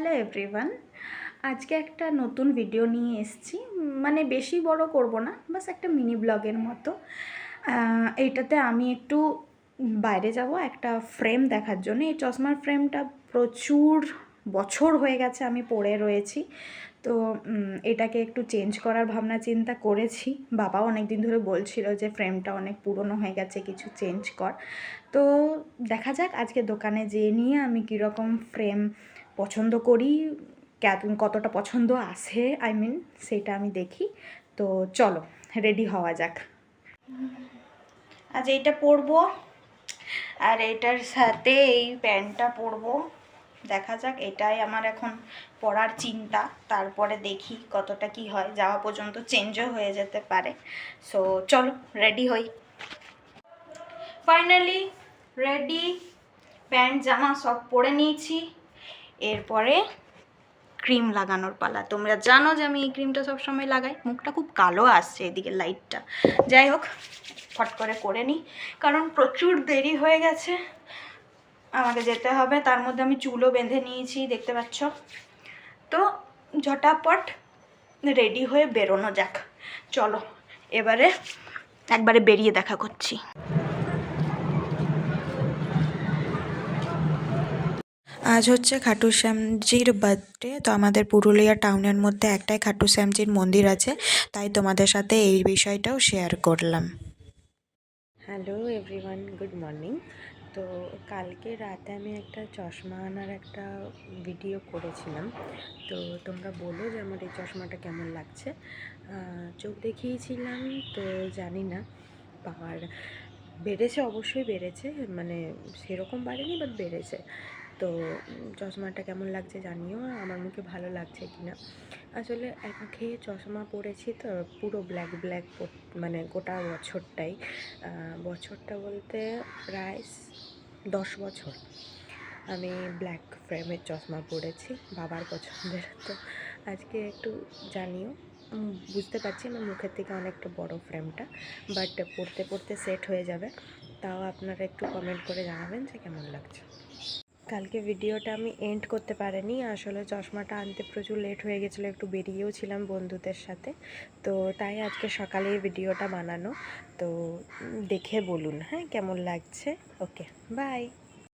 Hello everyone, আজকে একটা নতুন ভিডিও নিয়ে এসেছি। মানে বেশি বড় করব না, বাস একটা মিনি ব্লগের মতো। এইটাতে আমি একটু বাইরে যাব একটা ফ্রেম দেখার জন্য। এই চশমার ফ্রেমটা প্রচুর বছর হয়ে গেছে আমি পরে রয়েছি, তো এটাকে একটু চেঞ্জ করার ভাবনা চিন্তা করেছি। বাবাও অনেক দিন ধরে বলছিল যে ফ্রেমটা অনেক পুরনো হয়ে গেছে, কিছু চেঞ্জ কর। তো দেখা যাক আজকে দোকানে যেয়ে নিয়ে আমি কীরকম ফ্রেম পছন্দ করি, কতটা পছন্দ আসে সেটা আমি দেখি। তো চলো রেডি হওয়া যাক। আজ এইটা পরবো আর এটার সাথে এই প্যান্টটা পরবো। দেখা যাক, এটাই আমার এখন পরার চিন্তা। তারপরে দেখি কতটা কি হয়, যাওয়া পর্যন্ত চেঞ্জও হয়ে যেতে পারে। সো চলো রেডি হই। ফাইনালি রেডি, প্যান্ট জামা সব পরে নিয়েছি। এরপরে ক্রিম লাগানোর পালা। তোমরা জানো যে আমি এই ক্রিমটা সবসময় লাগাই। মুখটা খুব কালো আসছে এদিকে লাইটটা, যাই হোক ফট করে নিই, কারণ প্রচুর দেরি হয়ে গেছে, আমাকে যেতে হবে। তার মধ্যে আমি চুলও বেঁধে নিয়েছি, দেখতে পাচ্ছ। তো ঝটাপট রেডি হয়ে বেরোনো যাক। চলো এবারে একবারে বেরিয়ে দেখা করছি। আজ হচ্ছে খাটু শ্যামজির বার্থডে। তো আমাদের পুরুলিয়া টাউনের মধ্যে একটাই খাটু শ্যামজির মন্দির আছে, তাই তোমাদের সাথে এই বিষয়টাও শেয়ার করলাম। Hello everyone, good morning. তো কালকে রাতে আমি একটা চশমা আনার একটা ভিডিও করেছিলাম। তো তোমরা বলো যে আমার এই চশমাটা কেমন লাগছে। চোখ দেখিয়েছিলাম, তো জানি না পাওয়ার বেড়েছে, অবশ্যই বেড়েছে, মানে সেরকম বাড়েনি, বাট বেড়েছে। তো চশমাটা কেমন লাগছে জানিও, আমার মুখে ভালো লাগছে কি না। আসলে এক খেয়ে চশমা পরেছি তো পুরো ব্ল্যাক ব্ল্যাক, মানে গোটা বছরটাই, বছরটা বলতে প্রায় 10 বছর আমি ব্ল্যাক ফ্রেমের চশমা পরেছি, বাবার পছন্দের। তো আজকে একটু জানিও, বুঝতে পারছি আমার মুখের থেকে অনেকটা বড় ফ্রেমটা, বাট পড়তে পড়তে সেট হয়ে যাবে। তাও আপনারা একটু কমেন্ট করে জানাবেন যে কেমন লাগছে। কালকে ভিডিওটা আমি এন্ড করতে পারিনি, আসলে চশমাটা আনতে প্রচুর লেট হয়ে গেছিলো, একটু বেরিয়েও ছিলাম বন্ধুদের সাথে। তো তাই আজকে সকালে ভিডিওটা বানানো। তো দেখে বলুন হ্যাঁ কেমন লাগছে। ওকে, বাই।